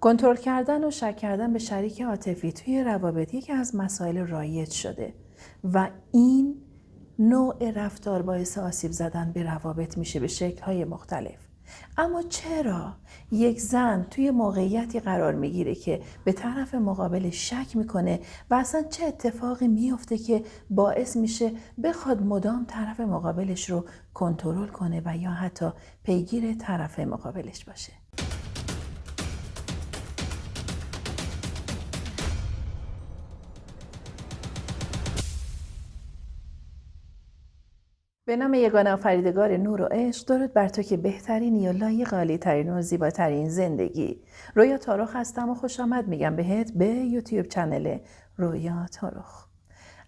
کنترل کردن و شک کردن به شریک عاطفی توی روابط یکی از مسائل رایج شده و این نوع رفتار باعث آسیب زدن به روابط میشه به شکل‌های مختلف. اما چرا یک زن توی موقعیتی قرار میگیره که به طرف مقابل شک میکنه و اصلا چه اتفاقی میفته که باعث میشه بخواد مدام طرف مقابلش رو کنترل کنه و یا حتی پیگیر طرف مقابلش باشه؟ به نام یگانه آفریدگار نور و عشق، درود بر تو که بهترین یا لایق عالی‌ترین و زیباترین زندگی. رویا تارخ هستم و خوش آمد میگم بهت به یوتیوب چنل رویا تارخ.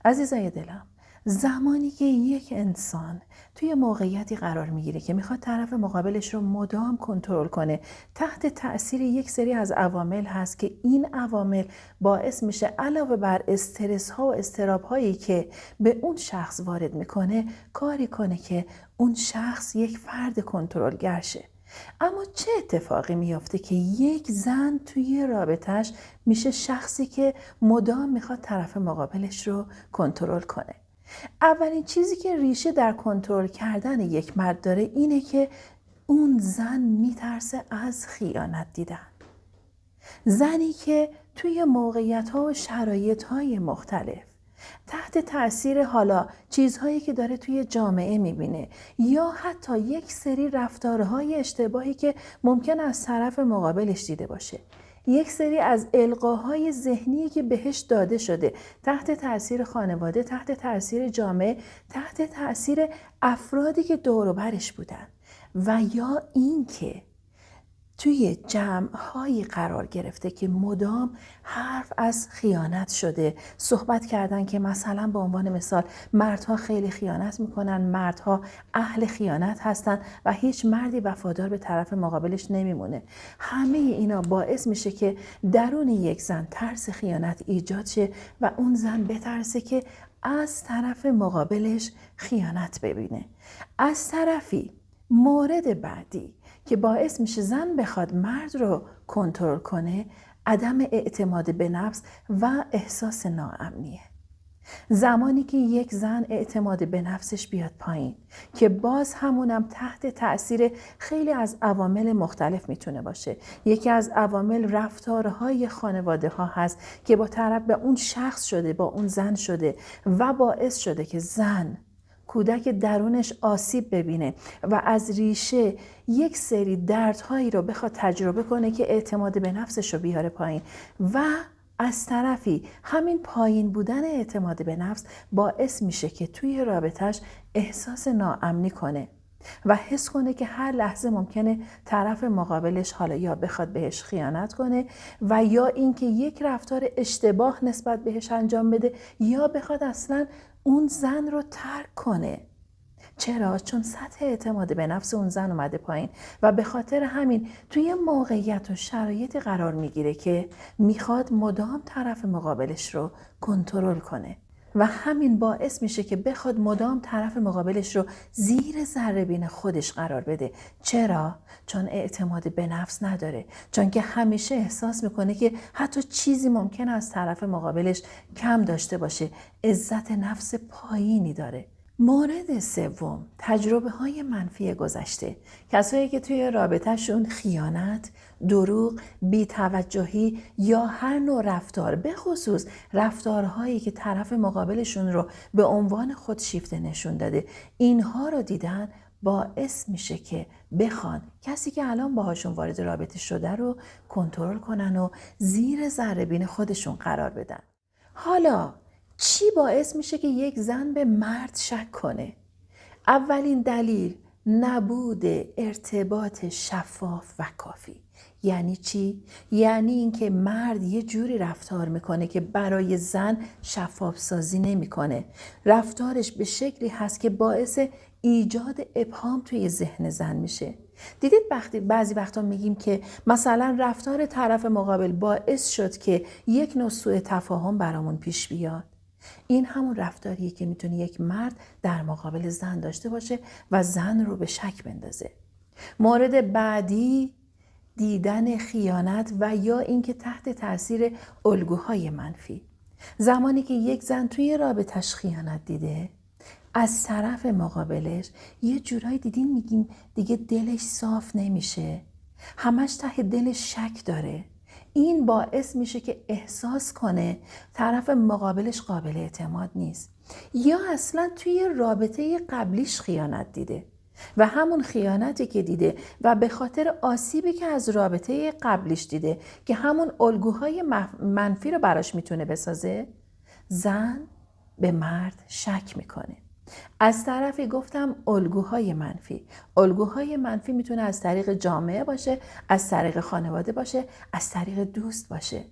عزیزای دلم، زمانی که یک انسان توی موقعیتی قرار میگیره که میخواد طرف مقابلش رو مدام کنترل کنه، تحت تأثیر یک سری از عوامل هست که این عوامل باعث میشه علاوه بر استرس ها و اضطراب هایی که به اون شخص وارد میکنه، کاری کنه که اون شخص یک فرد کنترلگر شه. اما چه اتفاقی میافته که یک زن توی رابطش میشه شخصی که مدام میخواد طرف مقابلش رو کنترل کنه؟ اولین چیزی که ریشه در کنترل کردن یک مرد داره اینه که اون زن میترسه از خیانت دیدن. زنی که توی موقعیت‌ها و شرایط‌های مختلف تحت تأثیر حالا چیزهایی که داره توی جامعه میبینه یا حتی یک سری رفتارهای اشتباهی که ممکن از طرف مقابلش دیده باشه، یک سری از القاهای ذهنی که بهش داده شده تحت تأثیر خانواده، تحت تأثیر جامعه، تحت تأثیر افرادی که دور و برش بودن و یا این که توی جمع‌هایی قرار گرفته که مدام حرف از خیانت شده، صحبت کردن که مثلا به عنوان مثال مردها خیلی خیانت میکنن، مردها اهل خیانت هستن و هیچ مردی وفادار به طرف مقابلش نمیمونه. همه اینا باعث میشه که درون یک زن ترس خیانت ایجاد شه و اون زن بترسه که از طرف مقابلش خیانت ببینه. از طرفی مورد بعدی که باعث میشه زن بخواد مرد رو کنترل کنه، عدم اعتماد به نفس و احساس ناامنیه. زمانی که یک زن اعتماد به نفسش بیاد پایین، که باز همونم تحت تأثیر خیلی از عوامل مختلف میتونه باشه. یکی از عوامل رفتارهای خانواده ها هست که با طرف به اون شخص شده، با اون زن شده و باعث شده که زن، کودک درونش آسیب ببینه و از ریشه یک سری دردهایی رو بخواد تجربه کنه که اعتماد به نفسش رو بیاره پایین و از طرفی همین پایین بودن اعتماد به نفس باعث میشه که توی رابطش احساس ناامنی کنه و حس کنه که هر لحظه ممکنه طرف مقابلش حالا یا بخواد بهش خیانت کنه و یا اینکه یک رفتار اشتباه نسبت بهش انجام بده یا بخواد اصلا اون زن رو ترک کنه. چرا؟ چون سطح اعتماد به نفس اون زن اومده پایین و به خاطر همین توی موقعیت و شرایطی قرار میگیره که میخواد مدام طرف مقابلش رو کنترل کنه و همین باعث میشه که بخواد مدام طرف مقابلش رو زیر ذره‌بین خودش قرار بده. چرا؟ چون اعتماد به نفس نداره، چون که همیشه احساس میکنه که حتی چیزی ممکن از طرف مقابلش کم داشته باشه، عزت نفس پایینی داره. مورد سوم، تجربه های منفی گذشته. کسایی که توی رابطهشون خیانت، دروغ، بی‌توجهی یا هر نوع رفتار، به خصوص رفتارهایی که طرف مقابلشون رو به عنوان خودشیفته نشون داده، اینها رو دیدن، باعث میشه که بخوان کسی که الان باهاشون وارد رابطه شده رو کنترل کنن و زیر ذره‌بین خودشون قرار بدن. حالا چی باعث میشه که یک زن به مرد شک کنه؟ اولین دلیل نبود ارتباط شفاف و کافی. یعنی چی؟ یعنی اینکه مرد یه جوری رفتار میکنه که برای زن شفاف سازی نمیکنه. رفتارش به شکلی هست که باعث ایجاد ابهام توی ذهن زن میشه. دیدید بعضی وقتا میگیم که مثلا رفتار طرف مقابل باعث شد که یک نوع سوء تفاهم برامون پیش بیاد. این همون رفتاریه که میتونه یک مرد در مقابل زن داشته باشه و زن رو به شک بندازه. مورد بعدی دیدن خیانت و یا اینکه تحت تاثیر الگوهای منفی. زمانی که یک زن توی رابطش خیانت دیده، از طرف مقابلش یه جورایی دیدین میگیم دیگه دلش صاف نمیشه، همش ته دلش شک داره. این باعث میشه که احساس کنه طرف مقابلش قابل اعتماد نیست، یا اصلا توی رابطه قبلیش خیانت دیده و همون خیانتی که دیده و به خاطر آسیبی که از رابطه قبلیش دیده که همون الگوهای منفی رو براش میتونه بسازه، زن به مرد شک میکنه. از طرفی گفتم الگوهای منفی میتونه از طریق جامعه باشه، از طریق خانواده باشه، از طریق دوست باشه.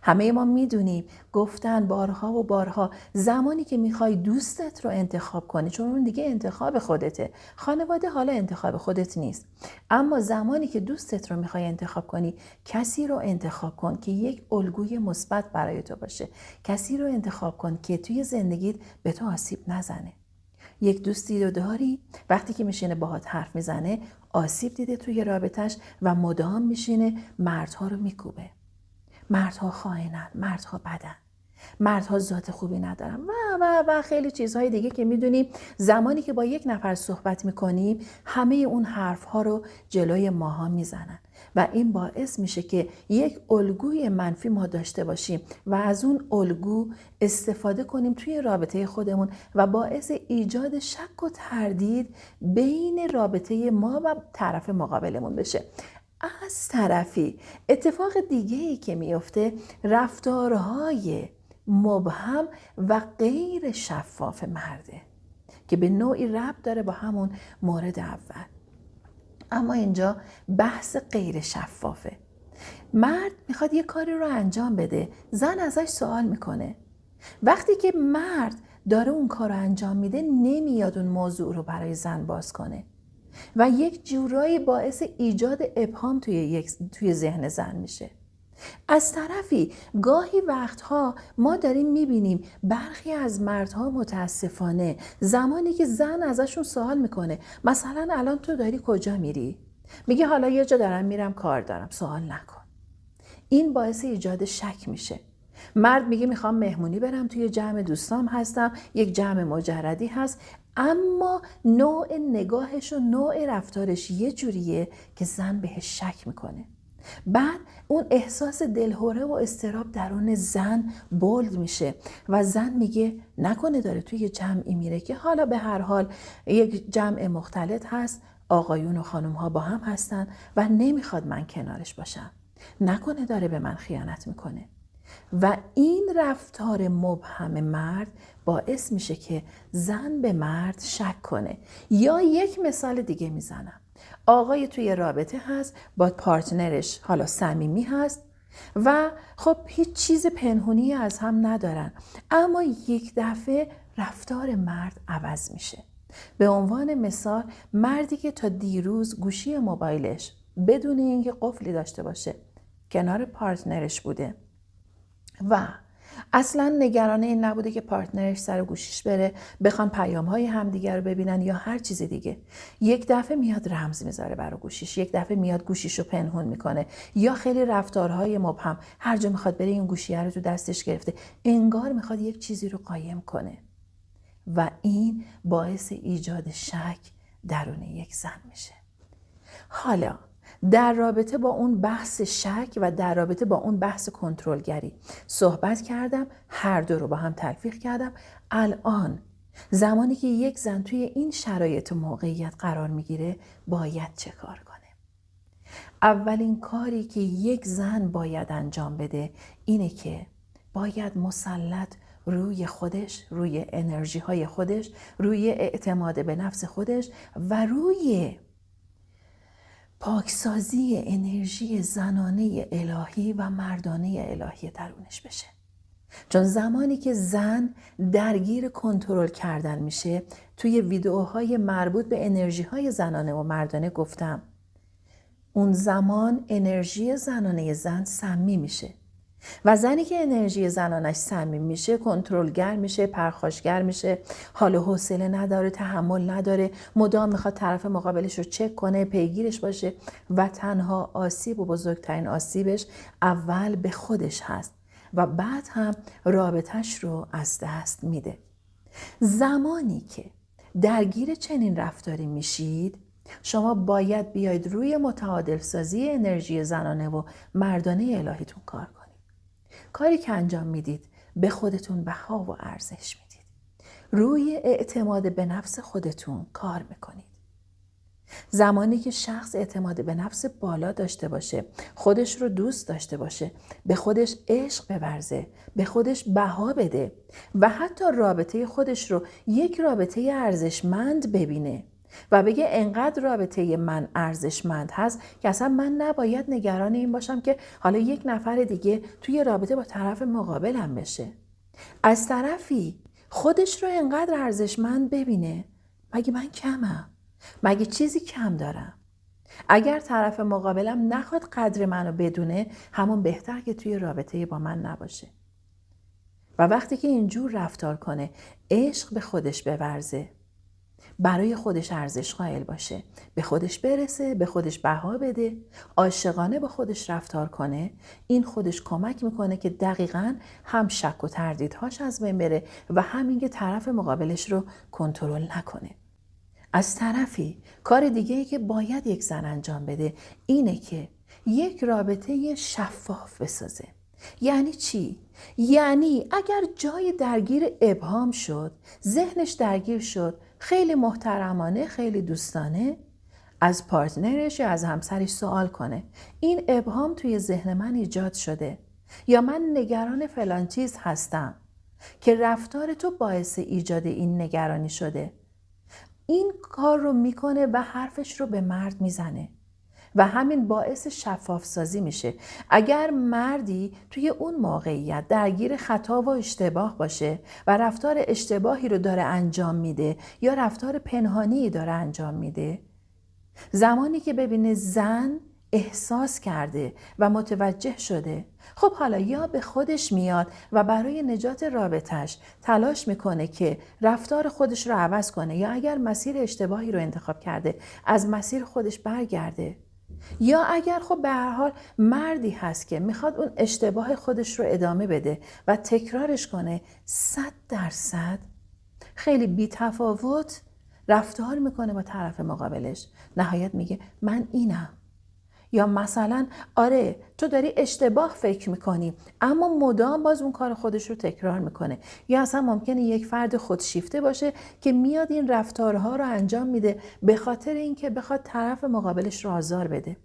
همه ما میدونیم، گفتن بارها و بارها، زمانی که میخوای دوستت رو انتخاب کنی، چون اون دیگه انتخاب خودته، خانواده حالا انتخاب خودت نیست، اما زمانی که دوستت رو میخوای انتخاب کنی، کسی رو انتخاب کن که یک الگوی مثبت برای تو باشه. کسی رو انتخاب کن که توی زندگیت به تو آسیب نزنه. یک دوستی رو داری وقتی که میشینه باهات حرف میزنه آسیب دیده توی رابطش و مدام میشینه مردها رو میکوبه. مردها خائنن، مردها بدن، مردها ذات خوبی ندارن و خیلی چیزهای دیگه که میدونیم. زمانی که با یک نفر صحبت میکنیم همه اون حرفها رو جلوی ماها میزنن و این باعث میشه که یک الگوی منفی ما داشته باشیم و از اون الگو استفاده کنیم توی رابطه خودمون و باعث ایجاد شک و تردید بین رابطه ما و طرف مقابلمون بشه. از طرفی اتفاق دیگه‌ای که میفته، رفتارهای مبهم و غیر شفاف مرده که به نوعی ربط داره با همون مورد اول، اما اینجا بحث غیر شفافه. مرد میخواد یه کاری رو انجام بده، زن ازش سوال میکنه. وقتی که مرد داره اون کار رو انجام میده نمیاد اون موضوع رو برای زن باز کنه و یک جورایی باعث ایجاد ابهام توی ذهن زن میشه. از طرفی گاهی وقتها ما داریم میبینیم برخی از مردها متاسفانه زمانی که زن ازشون سوال میکنه، مثلا الان تو داری کجا میری؟ میگه حالا یه جا دارم میرم، کار دارم، سوال نکن. این باعث ایجاد شک میشه. مرد میگه میخوام مهمونی برم، توی جمع دوستام هستم، یک جمع مجردی هست، اما نوع نگاهش و نوع رفتارش یه جوریه که زن بهش شک میکنه. بعد اون احساس دلهره و اضطراب درون زن بولد میشه و زن میگه نکنه داره توی جمعی میره که حالا به هر حال یک جمع مختلط هست، آقایون و خانم ها با هم هستن و نمیخواد من کنارش باشم، نکنه داره به من خیانت میکنه. و این رفتار مبهم مرد باعث میشه که زن به مرد شک کنه. یا یک مثال دیگه میزنم، آقای توی رابطه هست با پارتنرش، حالا صمیمی هست و خب هیچ چیز پنهونی از هم ندارن، اما یک دفعه رفتار مرد عوض میشه. به عنوان مثال، مردی که تا دیروز گوشی موبایلش بدون اینکه قفلی داشته باشه کنار پارتنرش بوده و اصلا نگران این نبوده که پارتنرش سر گوشیش بره، بخوان پیام‌های همدیگر رو ببینن یا هر چیز دیگه، یک دفعه میاد رمز میذاره برای گوشیش، یک دفعه میاد گوشیشو پنهون میکنه، یا خیلی رفتارهای مبهم، هر جا میخواد بره این گوشیه رو تو دستش گرفته، انگار میخواد یک چیزی رو قایم کنه و این باعث ایجاد شک درون یک زن میشه. حالا در رابطه با اون بحث شک و در رابطه با اون بحث کنترلگری صحبت کردم، هر دو رو با هم تلفیق کردم. الان زمانی که یک زن توی این شرایط و موقعیت قرار میگیره باید چه کار کنه؟ اولین کاری که یک زن باید انجام بده اینه که باید مسلط روی خودش، روی انرژی های خودش، روی اعتماد به نفس خودش و روی پاکسازی انرژی زنانه الهی و مردانه الهی درونش بشه. چون زمانی که زن درگیر کنترل کردن میشه، توی ویدئوهای مربوط به انرژی های زنانه و مردانه گفتم، اون زمان انرژی زنانه زن سمی میشه و زنی که انرژی زنانش صمیم میشه، کنترلگر میشه، پرخاشگر میشه، حال و حوصله نداره، تحمل نداره، مدام میخواد طرف مقابلش رو چک کنه، پیگیرش باشه و تنها آسیب و بزرگترین آسیبش اول به خودش هست و بعد هم رابطش رو از دست میده. زمانی که درگیر چنین رفتاری میشید، شما باید بیاید روی متعادل سازی انرژی زنانه و مردانه الهیتون کار کنید. کاری که انجام میدید به خودتون بها و ارزش میدید. روی اعتماد به نفس خودتون کار میکنید. زمانی که شخص اعتماد به نفس بالا داشته باشه، خودش رو دوست داشته باشه، به خودش عشق بورزه، به خودش بها بده و حتی رابطه خودش رو یک رابطه ارزشمند ببینه و بگه انقدر رابطه من ارزشمند هست که اصلا من نباید نگران این باشم که حالا یک نفر دیگه توی رابطه با طرف مقابلم بشه. از طرفی خودش رو انقدر ارزشمند ببینه، مگه من کمم؟ مگه چیزی کم دارم؟ اگر طرف مقابلم نخواد قدر منو بدونه، همون بهتر که توی رابطه با من نباشه. و وقتی که اینجور رفتار کنه، عشق به خودش بورزه، برای خودش ارزش قائل باشه، به خودش برسه، به خودش بها بده، عاشقانه با خودش رفتار کنه، این خودش کمک میکنه که دقیقاً هم شک و تردیدهاش از بین بره و همین که طرف مقابلش رو کنترل نکنه. از طرفی کار دیگه‌ای که باید یک زن انجام بده اینه که یک رابطه شفاف بسازه. یعنی چی؟ یعنی اگر جای درگیر ابهام شد، ذهنش درگیر شد، خیلی محترمانه، خیلی دوستانه از پارتنرش یا از همسرش سوال کنه این ابهام توی ذهن من ایجاد شده یا من نگران فلان چیز هستم که رفتار تو باعث ایجاد این نگرانی شده. این کار رو میکنه و حرفش رو به مرد میزنه و همین باعث شفاف سازی میشه. اگر مردی توی اون موقعیت درگیر خطا و اشتباه باشه و رفتار اشتباهی رو داره انجام میده یا رفتار پنهانی داره انجام میده، زمانی که ببینه زن احساس کرده و متوجه شده، خب حالا یا به خودش میاد و برای نجات رابطش تلاش میکنه که رفتار خودش رو عوض کنه یا اگر مسیر اشتباهی رو انتخاب کرده از مسیر خودش برگرده، یا اگر خب به هر حال مردی هست که میخواد اون اشتباه خودش رو ادامه بده و تکرارش کنه، 100% خیلی بی‌تفاوت رفتار میکنه با طرف مقابلش. نهایت میگه من اینم، یا مثلا آره تو داری اشتباه فکر میکنی اما مدام باز اون کار خودش رو تکرار میکنه. یا اصلا ممکنه یک فرد خودشیفته باشه که میاد این رفتارها رو انجام میده به خاطر اینکه بخواد طرف مقابلش رو آزار بده.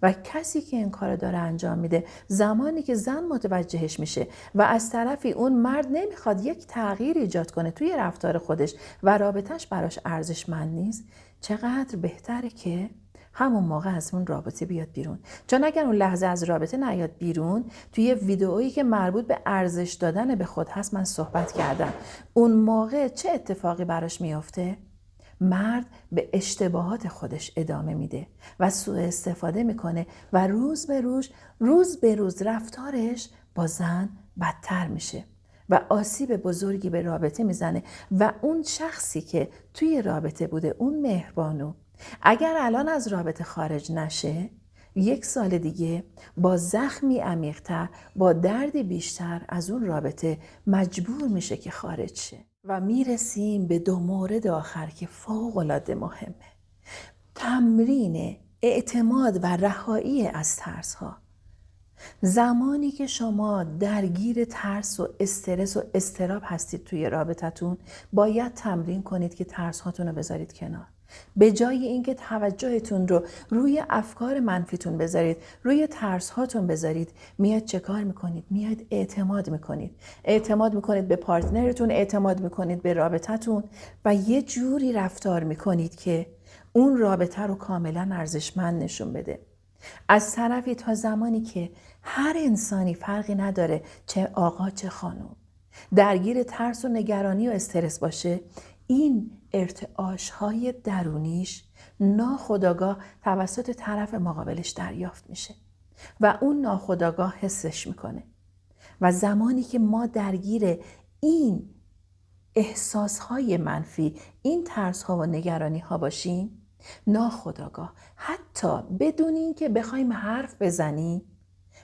و کسی که این کار داره انجام میده، زمانی که زن متوجهش میشه و از طرفی اون مرد نمیخواد یک تغییر ایجاد کنه توی رفتار خودش و رابطش براش ارزشمند نیست، چقدر بهتره که همون موقع از اون رابطه بیاد بیرون. چون اگر اون لحظه از رابطه نیاد بیرون، توی ویدئویی که مربوط به ارزش دادن به خود هست من صحبت کردم، اون موقع چه اتفاقی براش میفته؟ مرد به اشتباهات خودش ادامه میده و سوء استفاده میکنه و روز به روز رفتارش با زن بدتر میشه و آسیب بزرگی به رابطه میزنه و اون شخصی که توی رابطه بوده، اون مهربانو، اگر الان از رابطه خارج نشه، 1 سال دیگه با زخمی عمیق‌تر، با دردی بیشتر از اون رابطه مجبور میشه که خارج شه. و میرسیم به 2 مورد آخر که فوق‌العاده مهمه. تمرین اعتماد و رهایی از ترس‌ها. زمانی که شما درگیر ترس و استرس و اضطراب هستید توی رابطتون، باید تمرین کنید که ترس هاتون رو بذارید کنار. به جای اینکه توجهتون رو روی افکار منفیتون بذارید، روی ترس هاتون بذارید، میاد چه کار میکنید؟ میاد اعتماد میکنید. اعتماد میکنید به پارتنرتون، اعتماد میکنید به رابطتون و یه جوری رفتار میکنید که اون رابطه رو کاملا ارزشمند نشون بده. از طرفی تا زمانی که هر انسانی فرقی نداره، چه آقا چه خانم، درگیر ترس و نگرانی و استرس باشه، این ارتعاش‌های درونیش ناخودآگاه توسط طرف مقابلش دریافت میشه و اون ناخودآگاه حسش میکنه. و زمانی که ما درگیر این احساسهای منفی، این ترس‌ها و نگرانی‌ها باشیم، ناخودآگاه حتی بدون این که بخوایم حرف بزنیم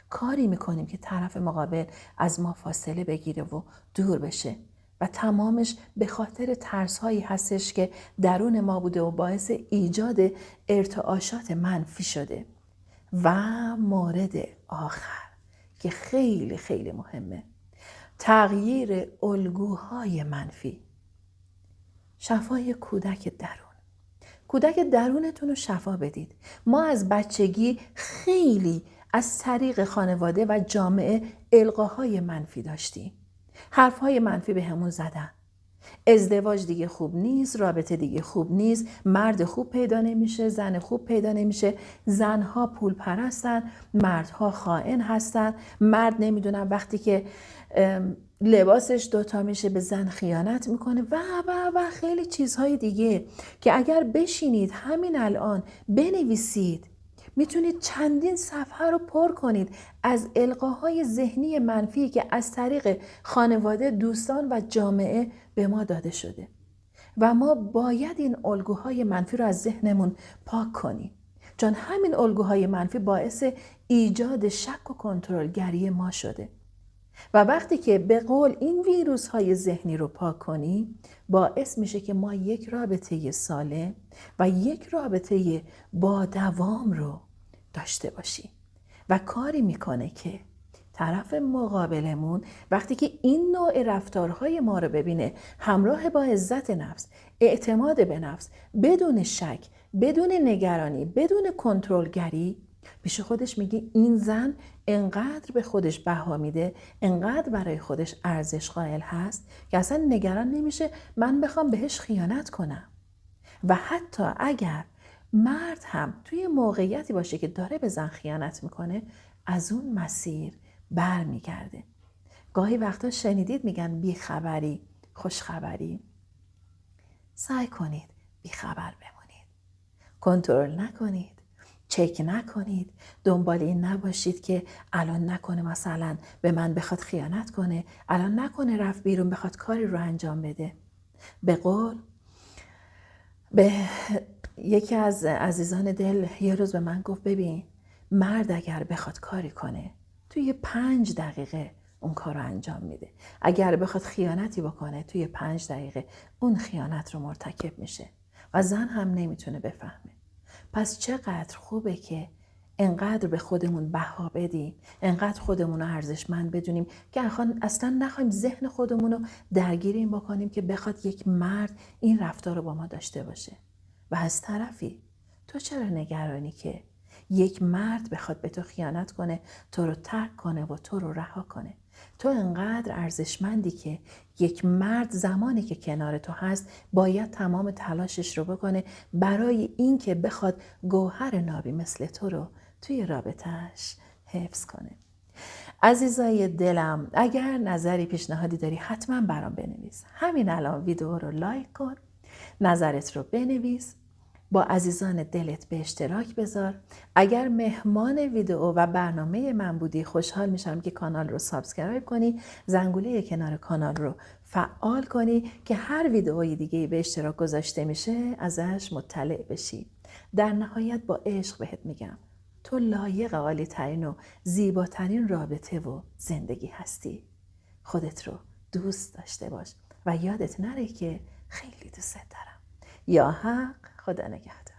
کاری میکنیم که طرف مقابل از ما فاصله بگیره و دور بشه و تمامش به خاطر ترس‌هایی هستش که درون ما بوده و باعث ایجاد ارتعاشات منفی شده. و مورد آخر که خیلی خیلی مهمه، تغییر الگوهای منفی. شفای کودک درون. کودک درونتون رو شفا بدید. ما از بچگی خیلی از طریق خانواده و جامعه القاهای منفی داشتیم. حرفهای منفی به همون زدن. ازدواج دیگه خوب نیست، رابطه دیگه خوب نیست، مرد خوب پیدا نمیشه، زن خوب پیدا نمیشه، زنها پول پرستن، مردها خائن هستن، مرد نمیدونم وقتی که لباسش دوتا میشه به زن خیانت میکنه و خیلی چیزهای دیگه که اگر بشینید همین الان بنویسید میتونید چندین صفحه رو پر کنید از القاهای ذهنی منفی که از طریق خانواده، دوستان و جامعه به ما داده شده و ما باید این الگوهای منفی رو از ذهنمون پاک کنیم، چون همین الگوهای منفی باعث ایجاد شک و کنترلگری ما شده. و وقتی که به قول این ویروس های ذهنی رو پاک کنیم باعث میشه که ما یک رابطه سالم و یک رابطه با دوام رو داشته باشیم و کاری میکنه که طرف مقابلمون وقتی که این نوع رفتارهای ما رو ببینه همراه با عزت نفس، اعتماد به نفس، بدون شک، بدون نگرانی، بدون کنترلگری، پیش خودش میگه این زن انقدر به خودش بها میده، انقدر برای خودش ارزش قائل هست که اصلا نگران نمیشه من بخوام بهش خیانت کنم. و حتی اگر مرد هم توی موقعیتی باشه که داره به زن خیانت میکنه از اون مسیر بر میگرده. گاهی وقتا شنیدید میگن بیخبری خوشخبری. سعی کنید بیخبر بمونید، کنترل نکنید، چک نکنید، دنبال این نباشید که الان نکنه مثلا به من بخواد خیانت کنه، الان نکنه رفت بیرون بخواد کاری رو انجام بده. به قول به یکی از عزیزان دل یه روز به من گفت ببین مرد اگر بخواد کاری کنه توی 5 دقیقه اون کار رو انجام میده، اگر بخواد خیانتی بکنه توی 5 دقیقه اون خیانت رو مرتکب میشه و زن هم نمیتونه بفهمه. پس چقدر خوبه که انقدر به خودمون بها بدیم، انقدر خودمون رو ارزشمند بدونیم که اصلا نخوایم ذهن خودمون رو درگیر این بکنیم که بخواد یک مرد این رفتار رو با ما داشته باشه. و از طرفی تو چرا نگرانی که یک مرد بخواد به تو خیانت کنه، تو رو ترک کنه و تو رو رها کنه؟ تو انقدر ارزشمندی که یک مرد زمانی که کنار تو هست باید تمام تلاشش رو بکنه برای این که بخواد گوهر نابی مثل تو رو توی رابطهش حفظ کنه. عزیزای دلم، اگر نظری پیشنهادی داری حتما برام بنویس. همین الان ویدیو رو لایک کن، نظرت رو بنویس، با عزیزان دلت به اشتراک بذار. اگر مهمان ویدیو و برنامه من بودی خوشحال میشم که کانال رو سابسکرایب کنی، زنگوله کنار کانال رو فعال کنی که هر ویدئوی دیگه به اشتراک گذاشته میشه ازش مطلع بشی. در نهایت با عشق بهت میگم تو لایق عالی ترین و زیباترین رابطه و زندگی هستی. خودت رو دوست داشته باش و یادت نره که خیلی دوست دارم. یا حق، خدا نگهدار.